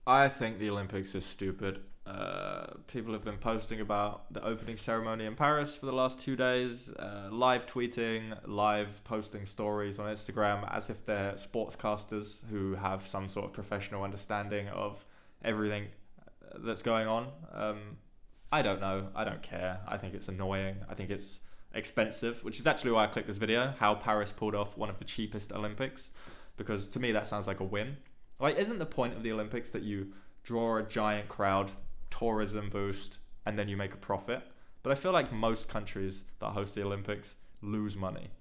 I think the Olympics is stupid. People have been posting about the opening ceremony in Paris for the last 2 days, live tweeting, live posting stories on Instagram as if they're sportscasters who have some sort of professional understanding of everything that's going on. I don't know. I don't care. I think it's annoying. I think it's expensive, which is actually why I clicked this video, how Paris pulled off one of the cheapest Olympics, because to me that sounds like a win. Like, isn't the point of the Olympics that you draw a giant crowd, tourism boost, and then you make a profit? But I feel like most countries that host the Olympics lose money.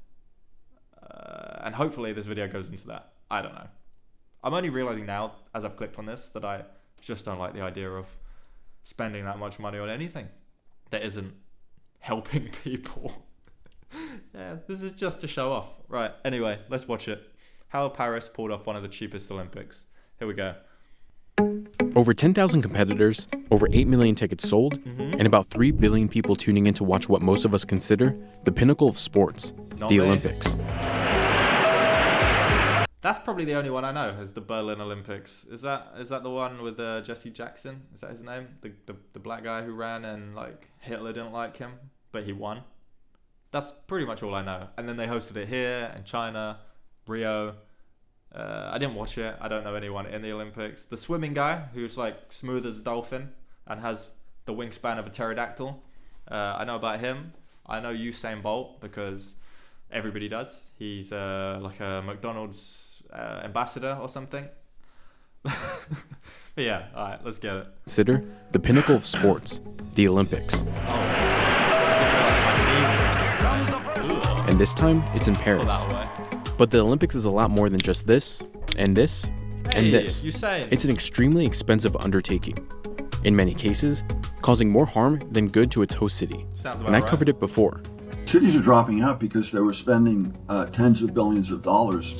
And hopefully this video goes into that. I don't know. I'm only realizing now, as I've clicked on this, that I just don't like the idea of spending that much money on anything that isn't helping people. Yeah, this is just to show off. Right, anyway, let's watch it. How Paris pulled off one of the cheapest Olympics. Here we go. Over 10,000 competitors, over 8 million tickets sold, and about 3 billion people tuning in to watch what most of us consider the pinnacle of sports, the Olympics. That's probably the only one I know, is the Berlin Olympics. Is that the one with Jesse Jackson? Is that his name? The black guy who ran and like Hitler didn't like him, but he won. That's pretty much all I know. And then they hosted it here in China, Rio. I didn't watch it. I don't know anyone in the Olympics. The swimming guy who's like smooth as a dolphin and has the wingspan of a pterodactyl. I know about him. I know Usain Bolt because everybody does. He's like a McDonald's ambassador or something. But yeah, all right, let's get it. Consider the pinnacle of sports, the Olympics. And this time, it's in Paris. But the Olympics is a lot more than just this, and this, and this. Usain. It's an extremely expensive undertaking. In many cases, causing more harm than good to its host city. Sounds about And I right. covered it before. Cities are dropping out because they were spending tens of billions of dollars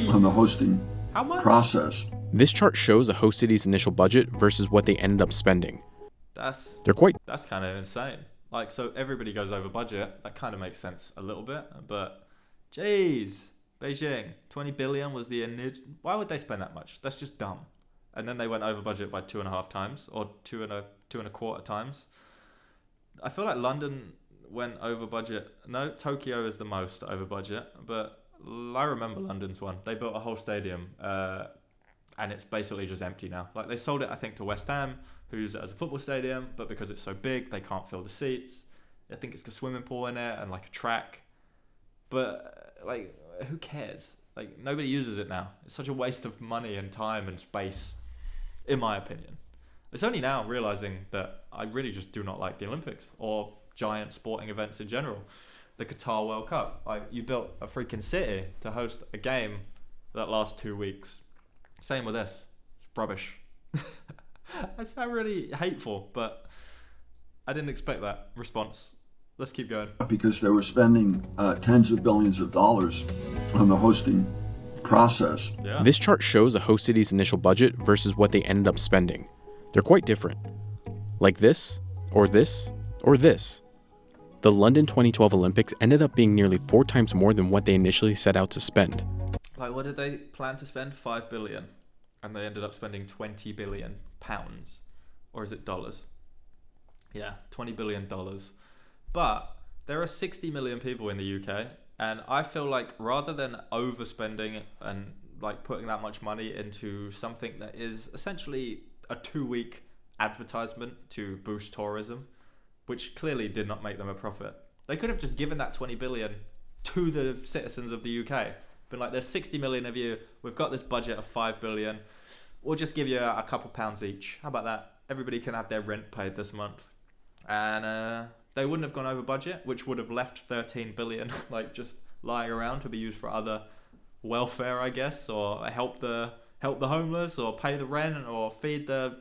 on the hosting process. This chart shows a host city's initial budget versus what they ended up spending. That's kind of insane. Like, so everybody goes over budget. That kind of makes sense a little bit, but geez, Beijing, 20 billion was the initial. Why would they spend that much? That's just dumb. And then they went over budget by 2.5 times, or two and a quarter times. I feel like London went over budget. No, Tokyo is the most over budget, but I remember London's one. They built a whole stadium, and it's basically just empty now. Like, they sold it, I think, to West Ham, who use it as a football stadium, but because it's so big, they can't fill the seats. I think it's got a swimming pool in it and like a track. But like, who cares? Like, nobody uses it now. It's such a waste of money and time and space, in my opinion. It's only now realizing that I really just do not like the Olympics or giant sporting events in general. The Qatar World Cup. Like, you built a freaking city to host a game that lasts 2 weeks. Same with this. It's rubbish. I sound really hateful, but I didn't expect that response. Let's keep going. Because they were spending tens of billions of dollars on the hosting process. Yeah. This chart shows a host city's initial budget versus what they ended up spending. They're quite different. Like this, or this, or this. The London 2012 Olympics ended up being nearly 4 times more than what they initially set out to spend. Like, what did they plan to spend? 5 billion. And they ended up spending 20 billion pounds. Or is it dollars? Yeah, $20 billion. But there are 60 million people in the UK. And I feel like rather than overspending and like putting that much money into something that is essentially a 2-week advertisement to boost tourism, which clearly did not make them a profit, they could have just given that 20 billion to the citizens of the UK. Been like, there's 60 million of you, we've got this budget of 5 billion, we'll just give you a couple pounds each. How about that? Everybody can have their rent paid this month. And they wouldn't have gone over budget, which would have left 13 billion like just lying around to be used for other welfare, I guess, or help the homeless, or pay the rent, or feed the...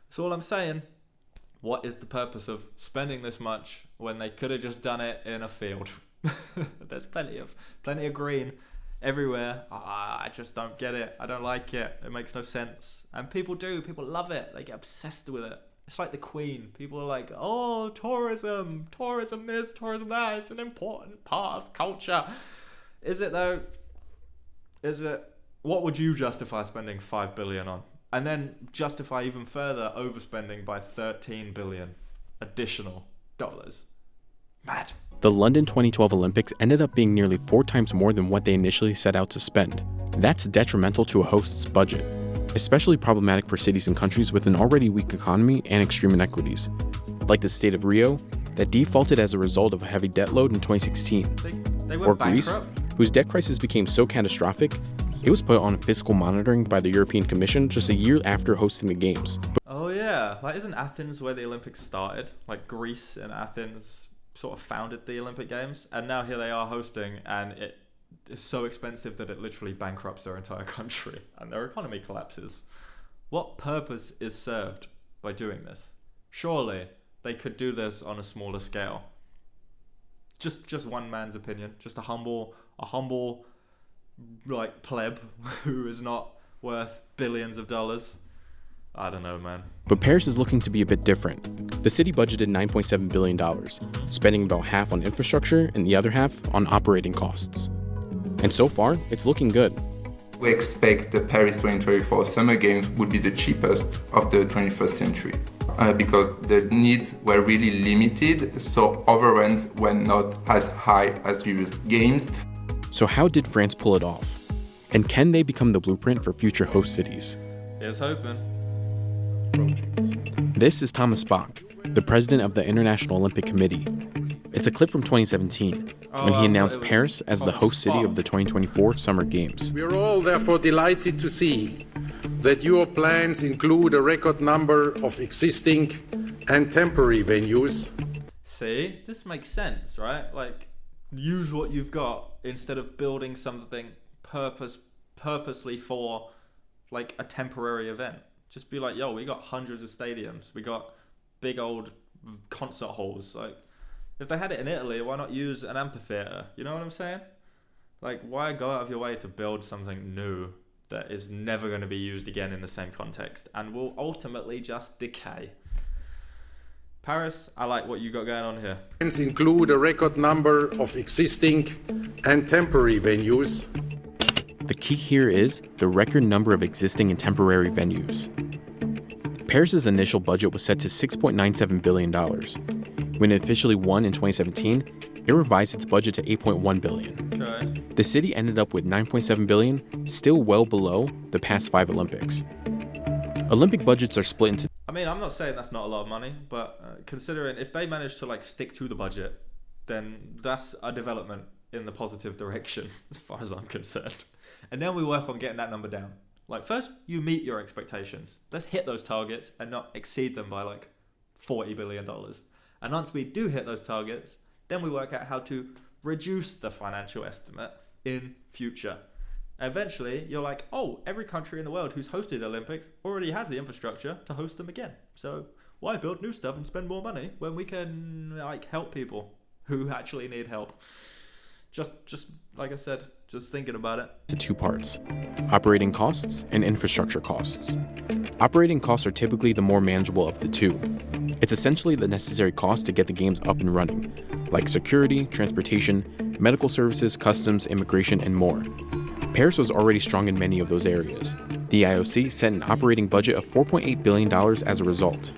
That's all I'm saying. What is the purpose of spending this much when they could have just done it in a field? There's plenty of green everywhere. I just don't get it. I don't like it. It makes no sense. And people love it. They get obsessed with it. It's like the Queen. People are like, oh, tourism this, tourism that. It's an important part of culture. Is it though? Is it? What would you justify spending 5 billion on? and then justify even further overspending by $13 billion additional dollars. Mad. The London 2012 Olympics ended up being nearly 4 times more than what they initially set out to spend. That's detrimental to a host's budget, especially problematic for cities and countries with an already weak economy and extreme inequities, like the state of Rio, that defaulted as a result of a heavy debt load in 2016, They or went Greece, bankrupt. whose debt crisis became so catastrophic, it was put on fiscal monitoring by the European Commission just a year after hosting the Games. Oh yeah, like isn't Athens where the Olympics started? Like Greece and Athens sort of founded the Olympic Games, and now here they are hosting, and it is so expensive that it literally bankrupts their entire country and their economy collapses. What purpose is served by doing this? Surely they could do this on a smaller scale. Just one man's opinion, just a humble like pleb who is not worth billions of dollars. I don't know, man. But Paris is looking to be a bit different. The city budgeted $9.7 billion, spending about half on infrastructure and the other half on operating costs. And so far, it's looking good. We expect the Paris 2024 Summer Games would be the cheapest of the 21st century because the needs were really limited, so overruns were not as high as previous games. So how did France pull it off? And can they become the blueprint for future host cities? Here's hoping. This is Thomas Bach, the president of the International Olympic Committee. It's a clip from 2017, when he announced Paris as the host city of the 2024 Summer Games. We are all therefore delighted to see that your plans include a record number of existing and temporary venues. See, this makes sense, right? Like, use what you've got instead of building something purposely for like a temporary event. Just be like, yo, we got hundreds of stadiums. We got big old concert halls. Like, if they had it in Italy, why not use an amphitheater? You know what I'm saying? Like, why go out of your way to build something new that is never going to be used again in the same context and will ultimately just decay? Paris, I like what you got going on here. Plans include a record number of existing and temporary venues. The key here is the record number of existing and temporary venues. Paris's initial budget was set to $6.97 billion. When it officially won in 2017, it revised its budget to $8.1 billion. Okay. The city ended up with $9.7 billion, still well below the past 5 Olympics. Olympic budgets are split into... I mean, I'm not saying that's not a lot of money, but considering if they manage to like stick to the budget, then that's a development in the positive direction as far as I'm concerned. And then we work on getting that number down. Like, first, you meet your expectations. Let's hit those targets and not exceed them by like $40 billion. And once we do hit those targets, then we work out how to reduce the financial estimate in future. Eventually, you're like, oh, every country in the world who's hosted the Olympics already has the infrastructure to host them again. So why build new stuff and spend more money when we can like help people who actually need help? Just like I said, just thinking about it. To 2 parts: operating costs and infrastructure costs. Operating costs are typically the more manageable of the two. It's essentially the necessary cost to get the games up and running, like security, transportation, medical services, customs, immigration, and more. Paris was already strong in many of those areas. The IOC set an operating budget of $4.8 billion as a result.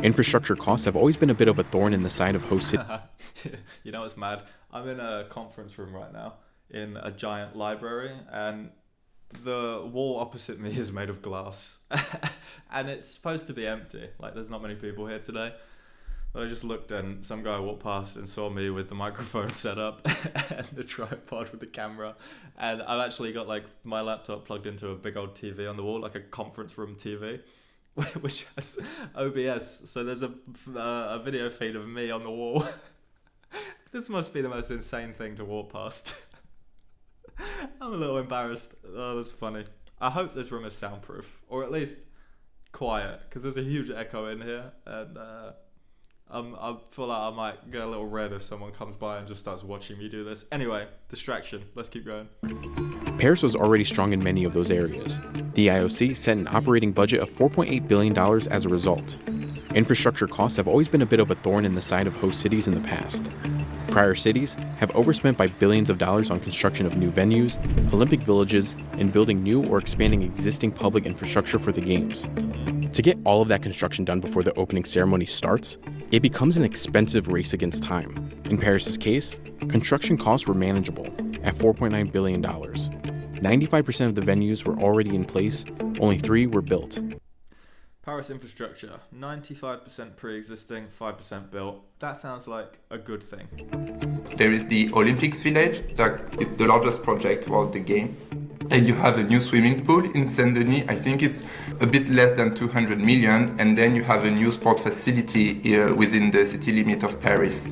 Infrastructure costs have always been a bit of a thorn in the side of host cities. You know what's mad? I'm in a conference room right now in a giant library, and the wall opposite me is made of glass. And it's supposed to be empty. Like, there's not many people here today. But I just looked and some guy walked past and saw me with the microphone set up and the tripod with the camera. And I've actually got like my laptop plugged into a big old TV on the wall, like a conference room TV, which has OBS. So there's a video feed of me on the wall. This must be the most insane thing to walk past. I'm a little embarrassed. Oh, that's funny. I hope this room is soundproof, or at least quiet, because there's a huge echo in here, and I feel like I might get a little red if someone comes by and just starts watching me do this. Anyway, distraction. Let's keep going. Paris was already strong in many of those areas. The IOC set an operating budget of $4.8 billion as a result. Infrastructure costs have always been a bit of a thorn in the side of host cities in the past. Prior cities have overspent by billions of dollars on construction of new venues, Olympic villages, and building new or expanding existing public infrastructure for the Games. To get all of that construction done before the opening ceremony starts, it becomes an expensive race against time. In Paris's case, construction costs were manageable at $4.9 billion. 95% of the venues were already in place, only 3 were built. Paris infrastructure, 95% pre-existing, 5% built. That sounds like a good thing. There is the Olympics Village, that is the largest project for the game. And you have a new swimming pool in Saint-Denis. I think it's a bit less than 200 million. And then you have a new sport facility within the city limit of Paris.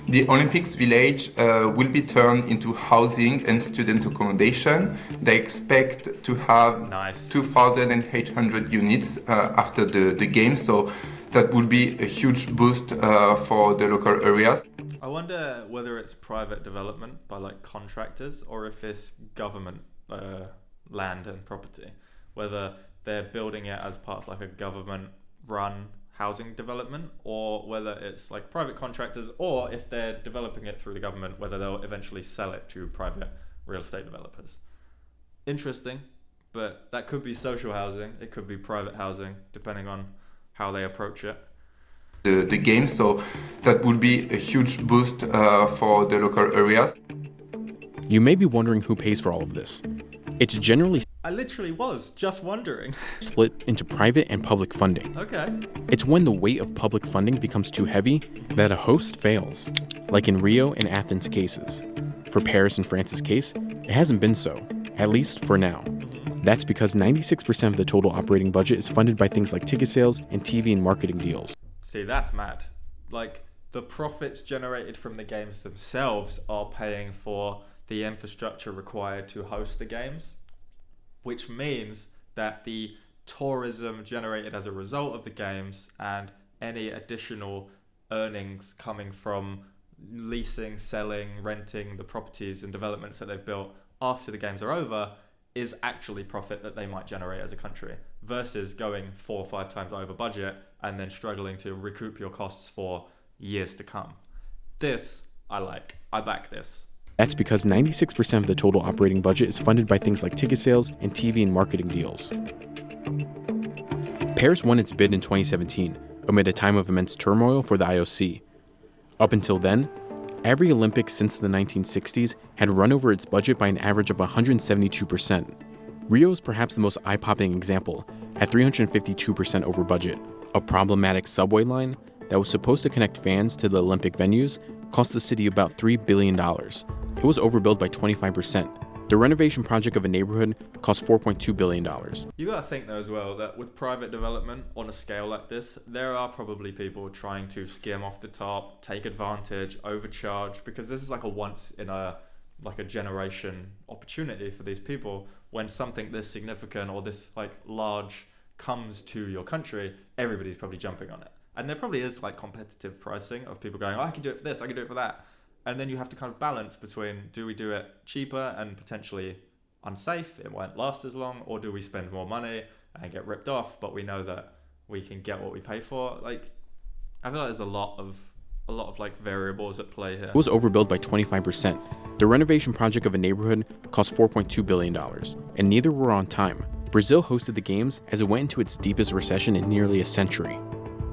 The Olympics Village will be turned into housing and student accommodation. They expect to have 2,800 units after the Games, so that will be a huge boost for the local areas. I wonder whether it's private development by like contractors or if it's government land and property, whether they're building it as part of like a government-run housing development, or whether it's like private contractors, or if they're developing it through the government, whether they'll eventually sell it to private real estate developers. Interesting, but that could be social housing, it could be private housing, depending on how they approach it. The Games, so that would be a huge boost for the local areas. You may be wondering who pays for all of this. It's generally I literally was just wondering. split into private and public funding. Okay. It's when the weight of public funding becomes too heavy that a host fails, like in Rio and Athens cases. For Paris and France's case, it hasn't been so, at least for now. That's because 96% of the total operating budget is funded by things like ticket sales and TV and marketing deals. See, that's mad. Like, the profits generated from the games themselves are paying for the infrastructure required to host the games, which means that the tourism generated as a result of the games and any additional earnings coming from leasing, selling, renting the properties and developments that they've built after the games are over is actually profit that they might generate as a country, versus going 4 or 5 times over budget and then struggling to recoup your costs for years to come. This I like. I back this. That's because 96% of the total operating budget is funded by things like ticket sales and TV and marketing deals. Paris won its bid in 2017, amid a time of immense turmoil for the IOC. Up until then, every Olympics since the 1960s had run over its budget by an average of 172%. Rio is perhaps the most eye-popping example, at 352% over budget. A problematic subway line that was supposed to connect fans to the Olympic venues cost the city about $3 billion. It was overbilled by 25%. The renovation project of a neighborhood cost $4.2 billion. You gotta think though as well that with private development on a scale like this, there are probably people trying to skim off the top, take advantage, overcharge, because this is like a once in a generation opportunity for these people. When something this significant or this like large comes to your country, everybody's probably jumping on it. And there probably is like competitive pricing of people going, oh, I can do it for this, I can do it for that. And then you have to kind of balance between, do we do it cheaper and potentially unsafe, it won't last as long, or do we spend more money and get ripped off, but we know that we can get what we pay for? Like, I feel like there's a lot of like variables at play here. It was overbilled by 25%. The renovation project of a neighborhood cost $4.2 billion, and neither were on time. Brazil hosted the games as it went into its deepest recession in nearly a century.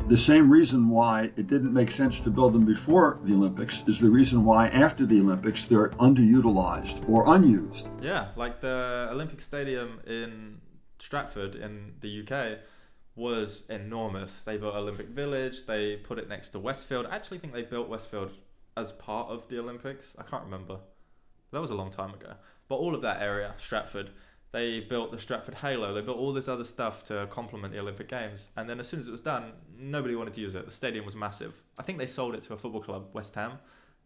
The same reason why it didn't make sense to build them before the Olympics is the reason why after the Olympics they're underutilized or unused. Yeah, like the Olympic Stadium in Stratford in the UK was enormous. They built Olympic Village, they put it next to Westfield. I actually think they built Westfield as part of the Olympics. I can't remember. That was a long time ago. But all of that area, Stratford, they built the Stratford Halo. They built all this other stuff to complement the Olympic Games. And then as soon as it was done, nobody wanted to use it. The stadium was massive. I think they sold it to a football club, West Ham,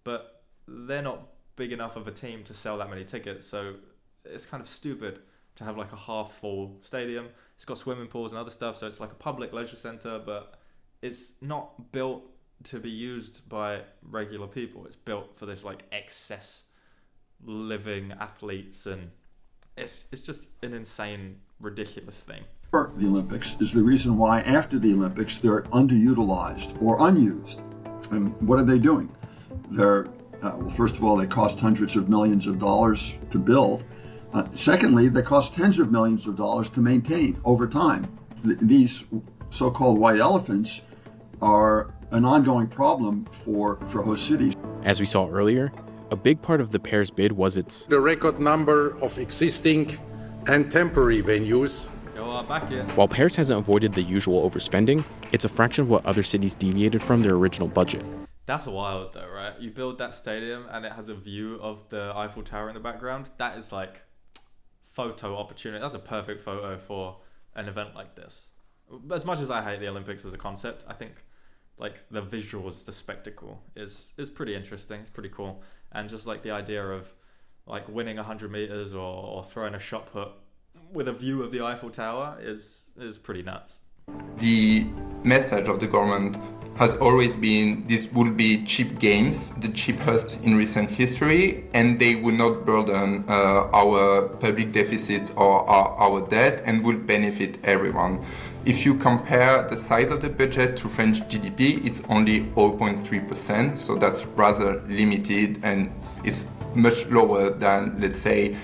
but they're not big enough of a team to sell that many tickets. So it's kind of stupid to have like a half full stadium. It's got swimming pools and other stuff. So it's like a public leisure center, but it's not built to be used by regular people. It's built for this like excess living athletes, and it's just an insane, ridiculous thing. The Olympics is the reason why after the Olympics they're underutilized or unused. And what are they doing? They're Well, first of all, they cost hundreds of millions of dollars to build. Secondly, they cost tens of millions of dollars to maintain over time. These so-called white elephants are an ongoing problem for host cities. As we saw earlier, a big part of the pair's bid was its The record number of existing and temporary venues. Back here. While Paris hasn't avoided the usual overspending, it's a fraction of what other cities deviated from their original budget. That's wild though, right? You build that stadium and it has a view of the Eiffel Tower in the background. That is like photo opportunity. That's a perfect photo for an event like this. As much as I hate the Olympics as a concept, I think like the visuals, the spectacle is pretty interesting. It's pretty cool. And just like the idea of like winning 100 meters or throwing a shot put with a view of the Eiffel Tower is pretty nuts. The message of the government has always been this will be cheap games, the cheapest in recent history, and they will not burden our public deficit or our debt and will benefit everyone. If you compare the size of the budget to French GDP, it's only 0.3%, so that's rather limited and it's much lower than, let's say,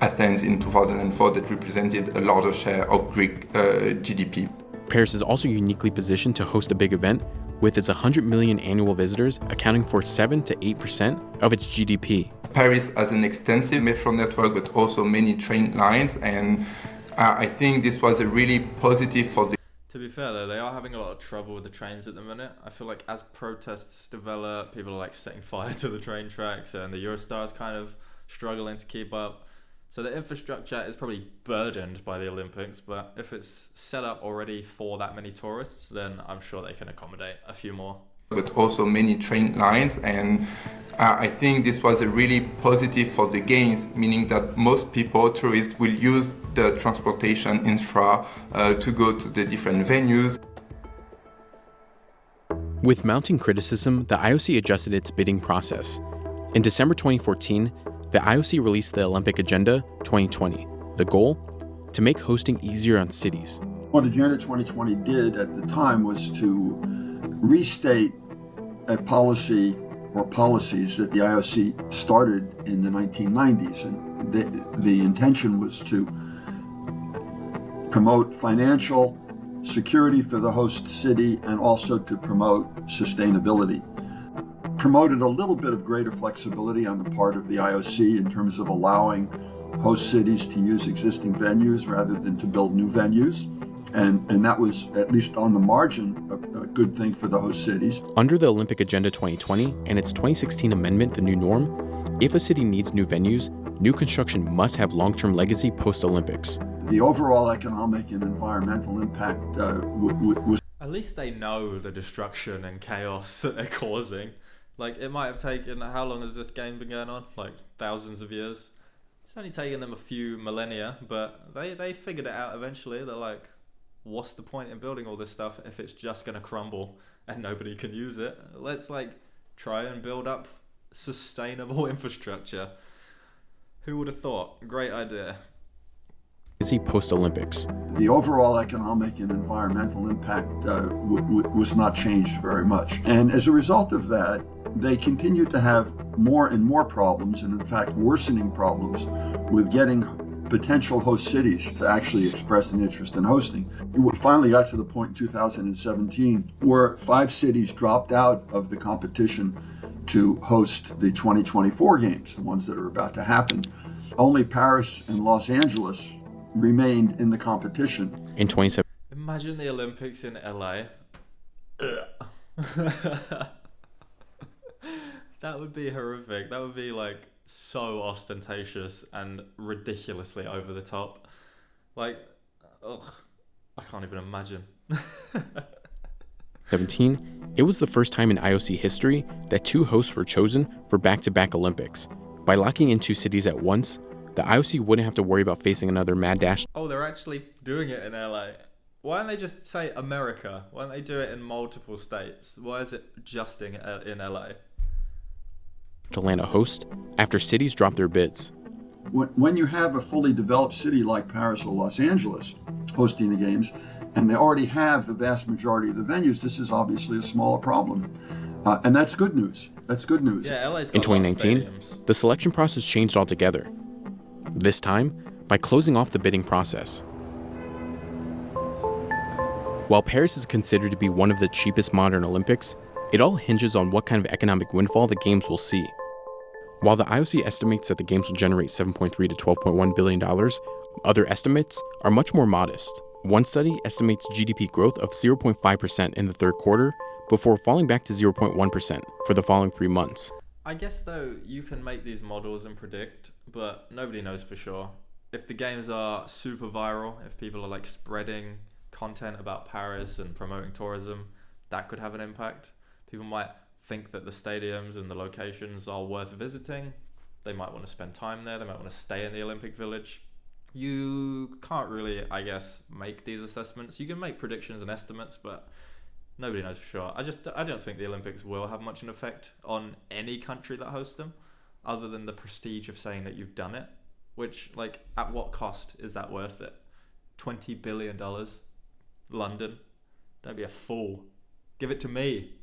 Athens in 2004 that represented a larger share of Greek GDP. Paris is also uniquely positioned to host a big event, with its 100 million annual visitors accounting for 7 to 8% of its GDP. Paris has an extensive metro network, but also many train lines, and I think this was a really positive for the... To be fair though, they are having a lot of trouble with the trains at the minute. I feel like as protests develop, people are like setting fire to the train tracks and the Eurostar is kind of struggling to keep up. So the infrastructure is probably burdened by the Olympics, but if it's set up already for that many tourists, then I'm sure they can accommodate a few more. But also many train lines, and I think this was a really positive for the Games, meaning that most people, tourists, will use the transportation infra to go to the different venues. With mounting criticism, the IOC adjusted its bidding process. In December 2014, the IOC released the Olympic Agenda 2020. The goal? To make hosting easier on cities. What Agenda 2020 did at the time was to restate a policy or policies that the IOC started in the 1990s. And the intention was to promote financial security for the host city and also to promote sustainability. Promoted a little bit of greater flexibility on the part of the IOC in terms of allowing host cities to use existing venues rather than to build new venues. And that was, at least on the margin, a good thing for the host cities. Under the Olympic Agenda 2020 and its 2016 amendment, The New Norm, if a city needs new venues, new construction must have long-term legacy post-Olympics. The overall economic and environmental impact was... At least they know the destruction and chaos that they're causing. Like, it might have taken, how long has this game been going on? Like, thousands of years. It's only taken them a few millennia, but they figured it out eventually. They're like, what's the point in building all this stuff if it's just going to crumble and nobody can use it? Let's, like, try and build up sustainable infrastructure. Who would have thought? Great idea. Post-Olympics. The overall economic and environmental impact was not changed very much. And as a result of that, they continued to have more and more problems, and in fact worsening problems, with getting potential host cities to actually express an interest in hosting. It finally got to the point in 2017 where 5 cities dropped out of the competition to host the 2024 games, the ones that are about to happen. Only Paris and Los Angeles remained in the competition. In 2017, imagine the Olympics in LA. That would be horrific. That would be like so ostentatious and ridiculously over the top. Like, ugh, I can't even imagine. 2017, it was the first time in IOC history that 2 hosts were chosen for back-to-back Olympics. By locking in 2 cities at once, the IOC wouldn't have to worry about facing another mad dash. Oh, they're actually doing it in LA. Why don't they just say America? Why don't they do it in multiple states? Why is it just in LA? To land a host after cities drop their bids. When you have a fully developed city like Paris or Los Angeles hosting the games, and they already have the vast majority of the venues, this is obviously a smaller problem. And that's good news. That's good news. Yeah, LA's got In 2019, a lot of stadiums. the selection process changed altogether. This time, by closing off the bidding process. While Paris is considered to be one of the cheapest modern Olympics, it all hinges on what kind of economic windfall the Games will see. While the IOC estimates that the Games will generate $7.3 to $12.1 billion, other estimates are much more modest. One study estimates GDP growth of 0.5% in the third quarter before falling back to 0.1% for the following 3 months. I guess, though, you can make these models and predict, but nobody knows for sure. If the games are super viral, if people are like spreading content about Paris and promoting tourism, that could have an impact. People might think that the stadiums and the locations are worth visiting. They might want to spend time there. They might want to stay in the Olympic Village. You can't really, I guess, make these assessments. You can make predictions and estimates, but nobody knows for sure. I don't think the Olympics will have much an effect on any country that hosts them, other than the prestige of saying that you've done it, which, like, at what cost is that worth it? $20 billion? London? Don't be a fool. Give it to me.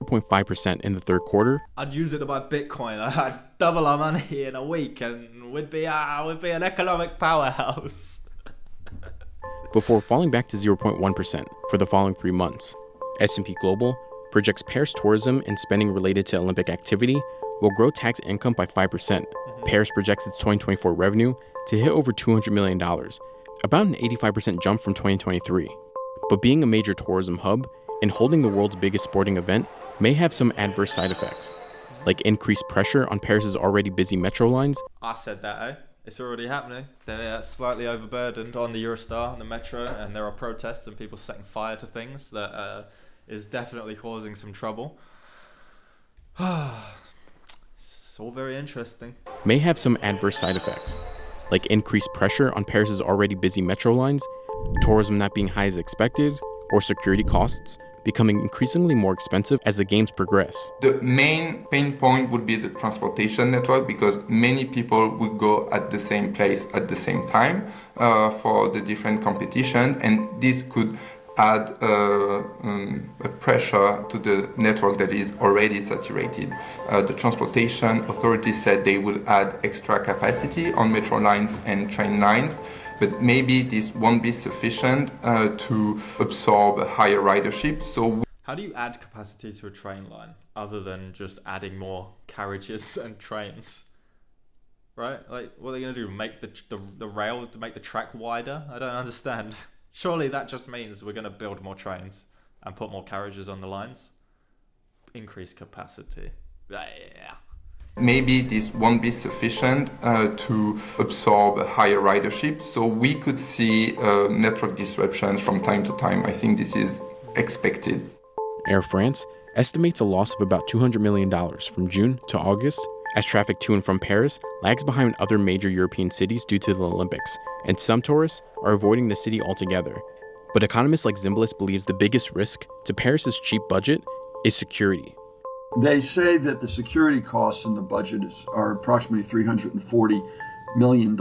0.5% in the third quarter. I'd use it to buy Bitcoin. I'd double our money in a week and we'd be an economic powerhouse. Before falling back to 0.1% for the following 3 months. S&P Global projects Paris tourism and spending related to Olympic activity will grow tax income by 5%. Paris projects its 2024 revenue to hit over $200 million, about an 85% jump from 2023. But being a major tourism hub and holding the world's biggest sporting event may have some adverse side effects, like increased pressure on Paris's already busy metro lines. I said that, eh? It's already happening. They're slightly overburdened on the Eurostar and the metro, and there are protests and people setting fire to things that is definitely causing some trouble. It's all very interesting. May have some adverse side effects, like increased pressure on Paris's already busy metro lines, tourism not being high as expected, or security costs becoming increasingly more expensive as the games progress. The main pain point would be the transportation network, because many people would go at the same place at the same time for the different competition, and this could add a pressure to the network that is already saturated. The transportation authorities said they will add extra capacity on metro lines and train lines, but maybe this won't be sufficient to absorb a higher ridership. So how do you add capacity to a train line other than just adding more carriages and trains? Right? Like, what are they going to do? Make the rail to make the track wider? I don't understand. Surely that just means we're going to build more trains and put more carriages on the lines. Increase capacity. Yeah. Maybe this won't be sufficient to absorb a higher ridership. So we could see network disruptions from time to time. I think this is expected. Air France estimates a loss of about $200 million from June to August as traffic to and from Paris lags behind other major European cities due to the Olympics, and some tourists are avoiding the city altogether. But economist like Zimbalist believes the biggest risk to Paris's cheap budget is security. They say that the security costs in the budget are approximately $340 million.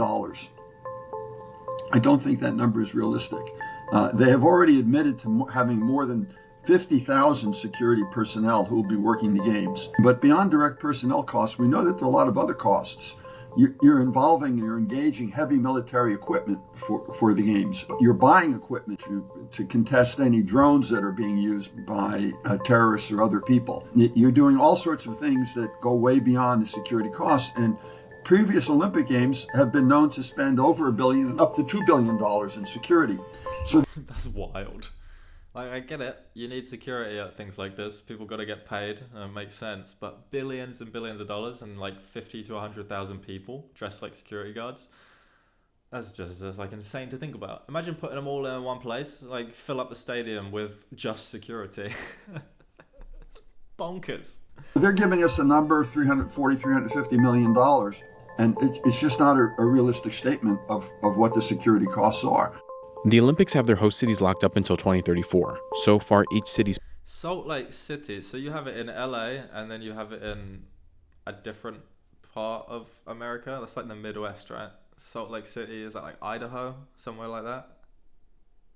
I don't think that number is realistic. They have already admitted to having more than 50,000 security personnel who will be working the games. But beyond direct personnel costs, we know that there are a lot of other costs. You're engaging heavy military equipment for the games. You're buying equipment to contest any drones that are being used by terrorists or other people. You're doing all sorts of things that go way beyond the security costs. And previous Olympic Games have been known to spend over $1 billion, up to $2 billion in security. So that's wild. Like, I get it. You need security at things like this. People got to get paid. It makes sense. But billions and billions of dollars and like 50 to 100,000 people dressed like security guards. That's like insane to think about. Imagine putting them all in one place. Like, fill up the stadium with just security. It's bonkers. They're giving us a number of $350 million. And it's just not a realistic statement of what the security costs are. The Olympics have their host cities locked up until 2034. So far, each city's... Salt Lake City. So you have it in LA and then you have it in a different part of America. That's like the Midwest, right? Salt Lake City, is that like Idaho? Somewhere like that?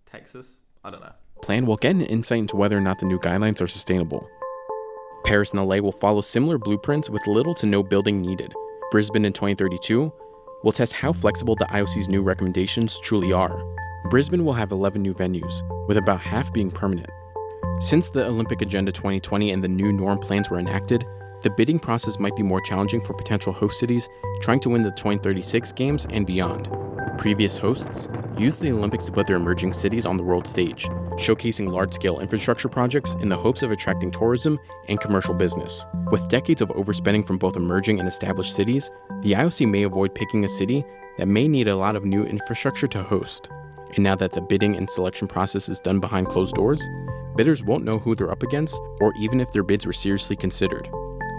Texas? I don't know. Plan will get an insight into whether or not the new guidelines are sustainable. Paris and LA will follow similar blueprints with little to no building needed. Brisbane in 2032 will test how flexible the IOC's new recommendations truly are. Brisbane will have 11 new venues, with about half being permanent. Since the Olympic Agenda 2020 and the new norm plans were enacted, the bidding process might be more challenging for potential host cities trying to win the 2036 Games and beyond. Previous hosts used the Olympics to put their emerging cities on the world stage, showcasing large-scale infrastructure projects in the hopes of attracting tourism and commercial business. With decades of overspending from both emerging and established cities, the IOC may avoid picking a city that may need a lot of new infrastructure to host. And now that the bidding and selection process is done behind closed doors, bidders won't know who they're up against or even if their bids were seriously considered.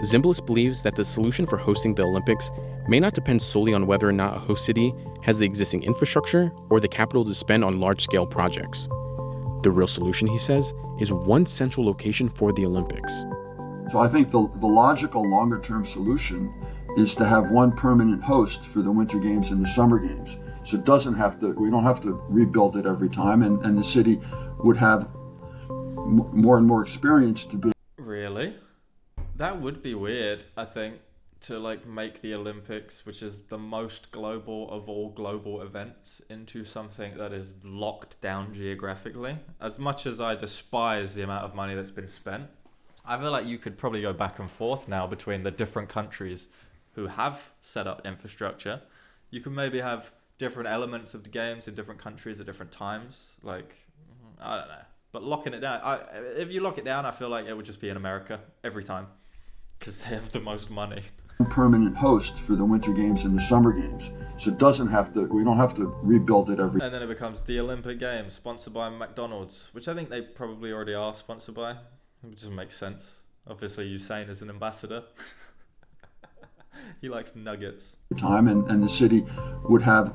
Zimbalist believes that the solution for hosting the Olympics may not depend solely on whether or not a host city has the existing infrastructure or the capital to spend on large-scale projects. The real solution, he says, is one central location for the Olympics. So I think the logical longer-term solution is to have one permanent host for the Winter Games and the Summer Games. So we don't have to rebuild it every time, and the city would have more and more experience to be. Really? That would be weird, I think, to make the Olympics, which is the most global of all global events, into something that is locked down geographically. As much as I despise the amount of money that's been spent, I feel like you could probably go back and forth now between the different countries who have set up infrastructure. You can maybe have different elements of the games in different countries at different times. I don't know. But locking it down, if you lock it down, I feel like it would just be in America every time, because they have the most money. Permanent host for the Winter Games and the Summer Games. So we don't have to rebuild it every. And then it becomes the Olympic Games, sponsored by McDonald's, which I think they probably already are sponsored by. It doesn't make sense. Obviously, Usain is an ambassador. He likes nuggets. Time and the city would have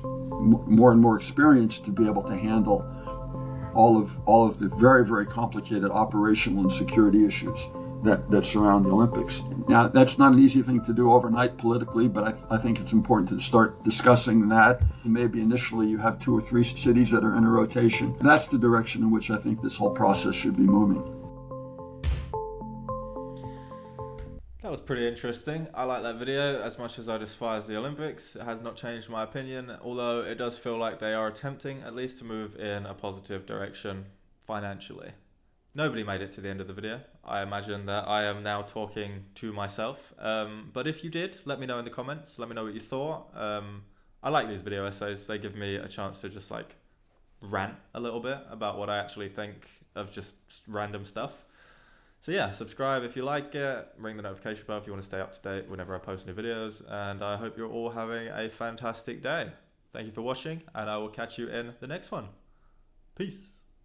more and more experience to be able to handle all of the very, very complicated operational and security issues that surround the Olympics. Now, that's not an easy thing to do overnight politically, but I think it's important to start discussing that. Maybe initially you have 2 or 3 cities that are in a rotation. That's the direction in which I think this whole process should be moving. That was pretty interesting. I like that video as much as I despise the Olympics. It has not changed my opinion, although it does feel like they are attempting at least to move in a positive direction financially. Nobody made it to the end of the video. I imagine that I am now talking to myself. But if you did, let me know in the comments. Let me know what you thought. I like these video essays. They give me a chance to just rant a little bit about what I actually think of just random stuff. So yeah, subscribe if you like it. Ring the notification bell if you want to stay up to date whenever I post new videos. And I hope you're all having a fantastic day. Thank you for watching, and I will catch you in the next one. Peace.